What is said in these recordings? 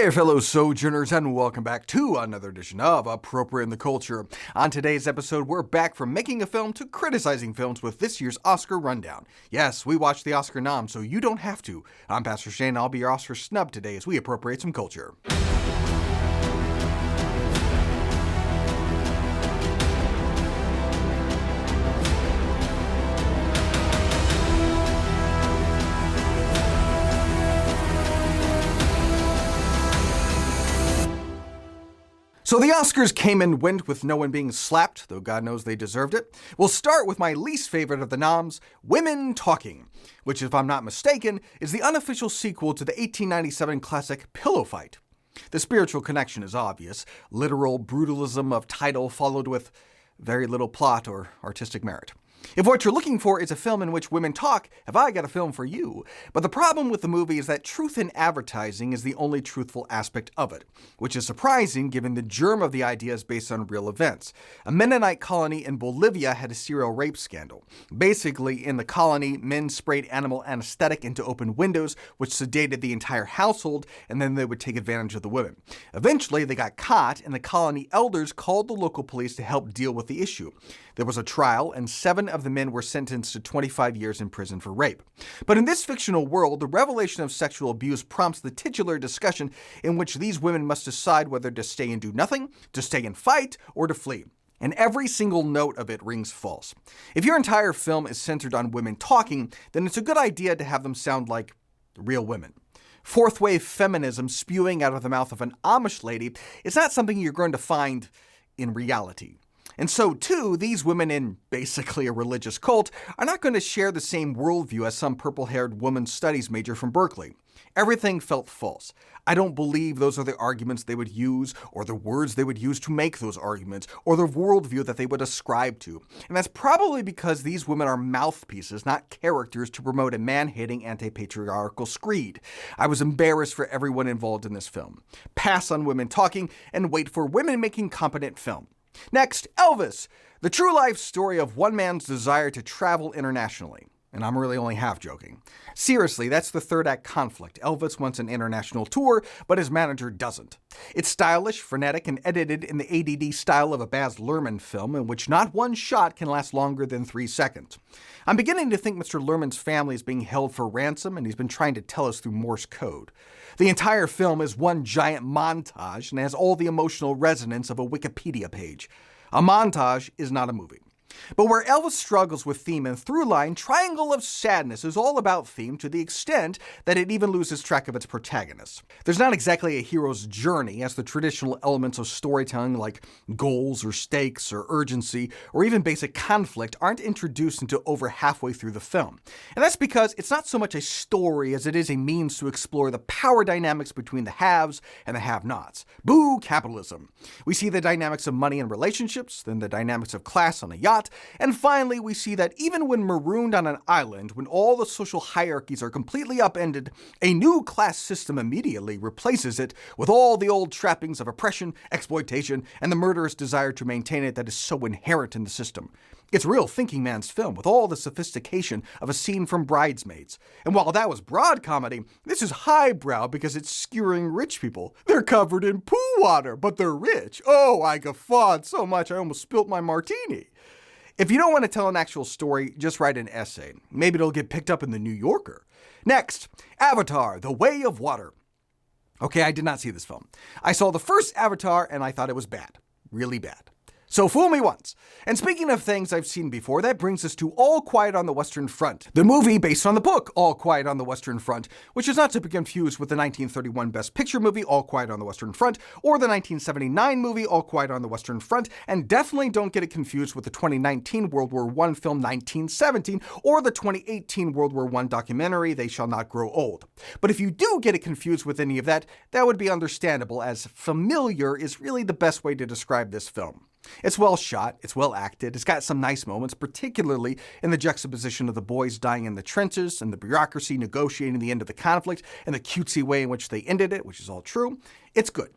Hey, fellow sojourners, and welcome back to another edition of Appropriate in the Culture. On today's episode, we're back from making a film to criticizing films with this year's Oscar rundown. Yes, we watched the Oscar nom, so you don't have to. I'm Pastor Shane, and I'll be your Oscar snub today as we appropriate some culture. So the Oscars came and went with no one being slapped, though God knows they deserved it. We'll start with my least favorite of the noms, Women Talking, which, if I'm not mistaken, is the unofficial sequel to the 1897 classic Pillow Fight. The spiritual connection is obvious, literal brutalism of title followed with very little plot or artistic merit. If what you're looking for is a film in which women talk, have I got a film for you. But the problem with the movie is that truth in advertising is the only truthful aspect of it, which is surprising given the germ of the idea is based on real events. A Mennonite colony in Bolivia had a serial rape scandal. Basically, in the colony, men sprayed animal anesthetic into open windows, which sedated the entire household, and then they would take advantage of the women. Eventually, they got caught, and the colony elders called the local police to help deal with the issue. There was a trial, and 7 of the men were sentenced to 25 years in prison for rape. But in this fictional world, the revelation of sexual abuse prompts the titular discussion in which these women must decide whether to stay and do nothing, to stay and fight, or to flee. And every single note of it rings false. If your entire film is centered on women talking, then it's a good idea to have them sound like real women. Fourth wave feminism spewing out of the mouth of an Amish lady is not something you're going to find in reality. And so, too, these women in basically a religious cult are not going to share the same worldview as some purple-haired women's studies major from Berkeley. Everything felt false. I don't believe those are the arguments they would use, or the words they would use to make those arguments, or the worldview that they would ascribe to. And that's probably because these women are mouthpieces, not characters to promote a man-hating anti-patriarchal screed. I was embarrassed for everyone involved in this film. Pass on women talking, and wait for women making competent film. Next, Elvis, the true life story of one man's desire to travel internationally. And I'm really only half joking. Seriously, that's the third act conflict. Elvis wants an international tour, but his manager doesn't. It's stylish, frenetic, and edited in the ADD style of a Baz Luhrmann film in which not one shot can last longer than 3 seconds. I'm beginning to think Mr. Luhrmann's family is being held for ransom, and he's been trying to tell us through Morse code. The entire film is one giant montage and has all the emotional resonance of a Wikipedia page. A montage is not a movie. But where Elvis struggles with theme and through-line, Triangle of Sadness is all about theme to the extent that it even loses track of its protagonist. There's not exactly a hero's journey, as the traditional elements of storytelling like goals or stakes or urgency or even basic conflict aren't introduced until over halfway through the film. And that's because it's not so much a story as it is a means to explore the power dynamics between the haves and the have-nots. Boo capitalism! We see the dynamics of money and relationships, then the dynamics of class on a yacht, and finally, we see that even when marooned on an island, when all the social hierarchies are completely upended, a new class system immediately replaces it with all the old trappings of oppression, exploitation, and the murderous desire to maintain it that is so inherent in the system. It's a real thinking man's film with all the sophistication of a scene from Bridesmaids. And while that was broad comedy, this is highbrow because it's skewering rich people. They're covered in poo water, but they're rich. Oh, I guffawed so much I almost spilt my martini. If you don't want to tell an actual story, just write an essay. Maybe it'll get picked up in the New Yorker. Next, Avatar, The Way of Water. Okay, I did not see this film. I saw the first Avatar and I thought it was bad. Really bad. So fool me once. And speaking of things I've seen before, that brings us to All Quiet on the Western Front, the movie based on the book All Quiet on the Western Front, which is not to be confused with the 1931 Best Picture movie All Quiet on the Western Front, or the 1979 movie All Quiet on the Western Front, and definitely don't get it confused with the 2019 World War I film 1917, or the 2018 World War I documentary They Shall Not Grow Old. But if you do get it confused with any of that, that would be understandable, as familiar is really the best way to describe this film. It's well shot, it's well acted, it's got some nice moments, particularly in the juxtaposition of the boys dying in the trenches and the bureaucracy negotiating the end of the conflict and the cutesy way in which they ended it, which is all true. It's good.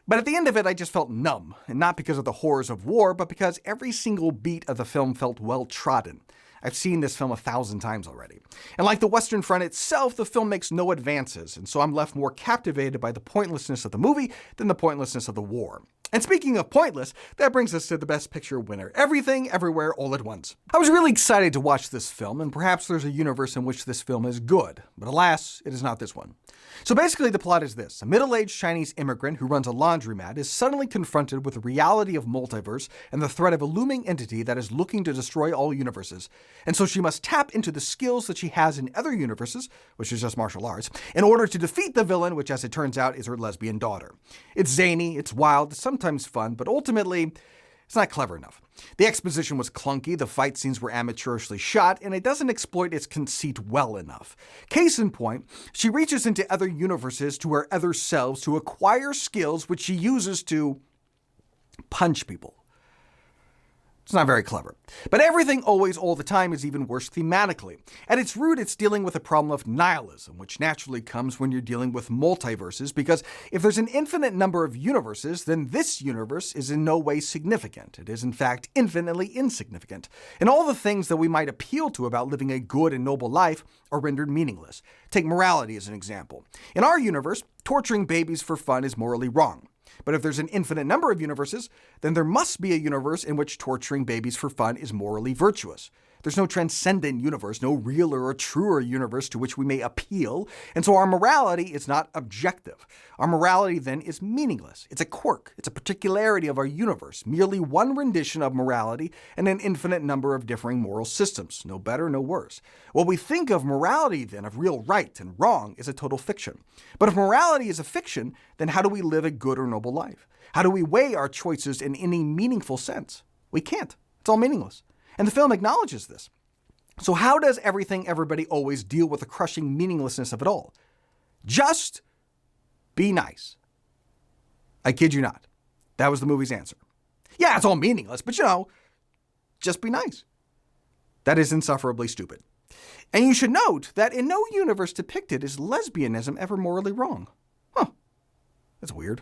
But at the end of it, I just felt numb, and not because of the horrors of war, but because every single beat of the film felt well trodden. I've seen this film 1,000 times already. And like the Western Front itself, the film makes no advances, and so I'm left more captivated by the pointlessness of the movie than the pointlessness of the war. And speaking of pointless, that brings us to the Best Picture winner, Everything, Everywhere, All at Once. I was really excited to watch this film, and perhaps there's a universe in which this film is good, but alas, it is not this one. So basically the plot is this. A middle-aged Chinese immigrant who runs a laundromat is suddenly confronted with the reality of multiverse and the threat of a looming entity that is looking to destroy all universes. And so she must tap into the skills that she has in other universes, which is just martial arts, in order to defeat the villain, which as it turns out is her lesbian daughter. It's zany, it's wild, it's sometimes fun, but ultimately, it's not clever enough. The exposition was clunky, the fight scenes were amateurishly shot, and it doesn't exploit its conceit well enough. Case in point, she reaches into other universes to her other selves to acquire skills which she uses to punch people. It's not very clever. But Everything, Always, All the Time is even worse thematically. At its root, it's dealing with a problem of nihilism, which naturally comes when you're dealing with multiverses, because if there's an infinite number of universes, then this universe is in no way significant. It is, in fact, infinitely insignificant. And all the things that we might appeal to about living a good and noble life are rendered meaningless. Take morality as an example. In our universe, torturing babies for fun is morally wrong. But if there's an infinite number of universes, then there must be a universe in which torturing babies for fun is morally virtuous. There's no transcendent universe, no realer or truer universe to which we may appeal, and so our morality is not objective. Our morality then is meaningless. It's a quirk, it's a particularity of our universe, merely one rendition of morality and an infinite number of differing moral systems, no better, no worse. What we think of morality then, of real right and wrong, is a total fiction. But if morality is a fiction, then how do we live a good or noble life? How do we weigh our choices in any meaningful sense? We can't. It's all meaningless. And the film acknowledges this. So how does Everything, Everybody, Always deal with the crushing meaninglessness of it all? Just be nice. I kid you not. That was the movie's answer. Yeah, it's all meaningless, but just be nice. That is insufferably stupid. And you should note that in no universe depicted is lesbianism ever morally wrong. Huh. That's weird.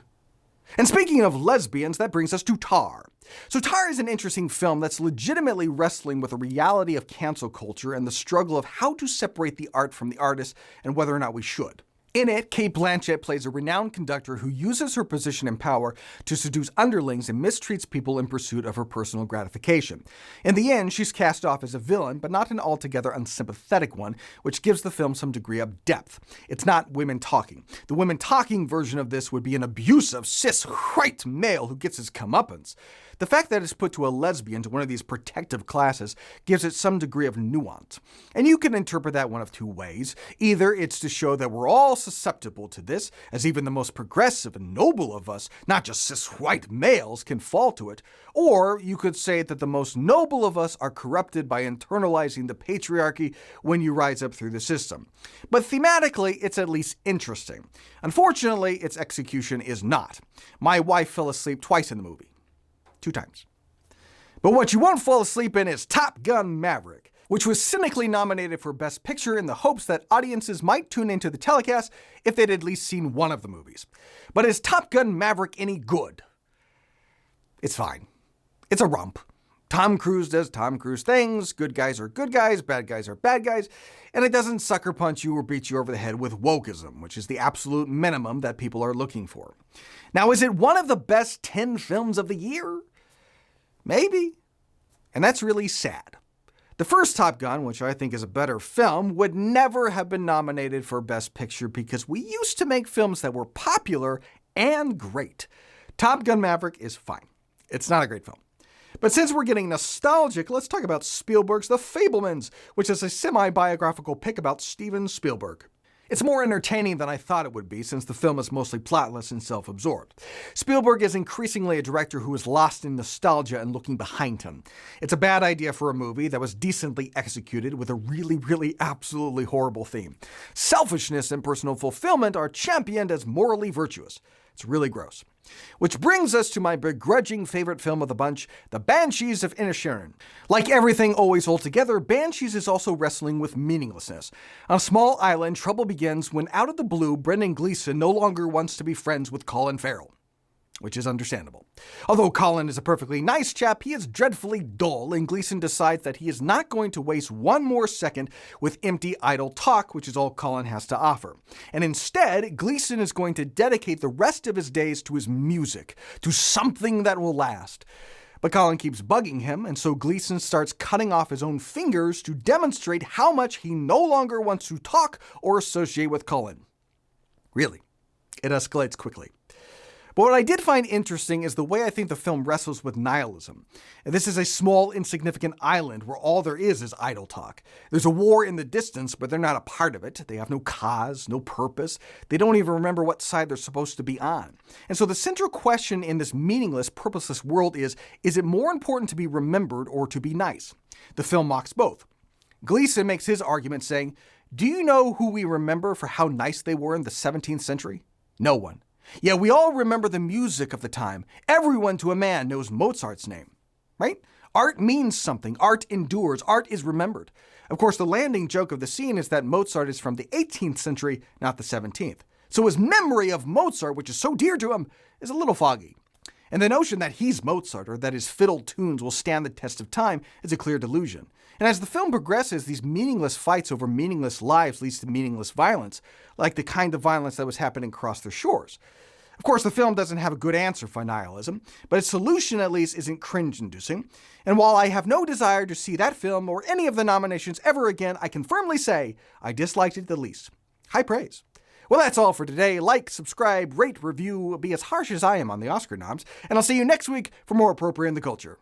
And speaking of lesbians, that brings us to Tar. So Tar is an interesting film that's legitimately wrestling with the reality of cancel culture and the struggle of how to separate the art from the artist and whether or not we should. In it, Cate Blanchett plays a renowned conductor who uses her position and power to seduce underlings and mistreats people in pursuit of her personal gratification. In the end, she's cast off as a villain, but not an altogether unsympathetic one, which gives the film some degree of depth. It's not women talking. The women talking version of this would be an abusive, cis, white male who gets his comeuppance. The fact that it's put to a lesbian, to one of these protective classes, gives it some degree of nuance. And you can interpret that one of two ways. Either it's to show that we're all susceptible to this, as even the most progressive and noble of us, not just cis white males, can fall to it. Or you could say that the most noble of us are corrupted by internalizing the patriarchy when you rise up through the system. But thematically, it's at least interesting. Unfortunately, its execution is not. My wife fell asleep twice in the movie. 2 times. But what you won't fall asleep in is Top Gun Maverick, which was cynically nominated for Best Picture in the hopes that audiences might tune into the telecast if they'd at least seen one of the movies. But is Top Gun Maverick any good? It's fine. It's a romp. Tom Cruise does Tom Cruise things, good guys are good guys, bad guys are bad guys, and it doesn't sucker punch you or beat you over the head with wokeism, which is the absolute minimum that people are looking for. Now, is it one of the best 10 films of the year? Maybe. And that's really sad. The first Top Gun, which I think is a better film, would never have been nominated for Best Picture because we used to make films that were popular and great. Top Gun Maverick is fine. It's not a great film. But since we're getting nostalgic, let's talk about Spielberg's The Fabelmans, which is a semi-biographical pick about Steven Spielberg. It's more entertaining than I thought it would be, since the film is mostly plotless and self-absorbed. Spielberg is increasingly a director who is lost in nostalgia and looking behind him. It's a bad idea for a movie that was decently executed with a really, absolutely horrible theme. Selfishness and personal fulfillment are championed as morally virtuous. It's really gross. Which brings us to my begrudging favorite film of the bunch, The Banshees of Inisherin. Like Everything, Always, All Together, Banshees is also wrestling with meaninglessness. On a small island, trouble begins when out of the blue, Brendan Gleeson no longer wants to be friends with Colin Farrell. which is understandable. Although Colin is a perfectly nice chap, he is dreadfully dull, and Gleeson decides that he is not going to waste one more second with empty, idle talk, which is all Colin has to offer. And instead, Gleeson is going to dedicate the rest of his days to his music, to something that will last. But Colin keeps bugging him, and so Gleeson starts cutting off his own fingers to demonstrate how much he no longer wants to talk or associate with Colin. Really, it escalates quickly. But what I did find interesting is the way I think the film wrestles with nihilism. This is a small, insignificant island where all there is idle talk. There's a war in the distance, but they're not a part of it. They have no cause, no purpose. They don't even remember what side they're supposed to be on. And so the central question in this meaningless, purposeless world is it more important to be remembered or to be nice? The film mocks both. Gleeson makes his argument saying, do you know who we remember for how nice they were in the 17th century? No one. Yeah, we all remember the music of the time. Everyone to a man knows Mozart's name, right? Art means something. Art endures. Art is remembered. Of course, the landing joke of the scene is that Mozart is from the 18th century, not the 17th. So his memory of Mozart, which is so dear to him, is a little foggy. And the notion that he's Mozart or that his fiddle tunes will stand the test of time is a clear delusion. And as the film progresses, these meaningless fights over meaningless lives leads to meaningless violence, like the kind of violence that was happening across their shores. Of course, the film doesn't have a good answer for nihilism, but its solution at least isn't cringe-inducing. And while I have no desire to see that film or any of the nominations ever again, I can firmly say I disliked it the least. High praise. Well, that's all for today. Like, subscribe, rate, review, be as harsh as I am on the Oscar noms, and I'll see you next week for more Appropriate in the Culture.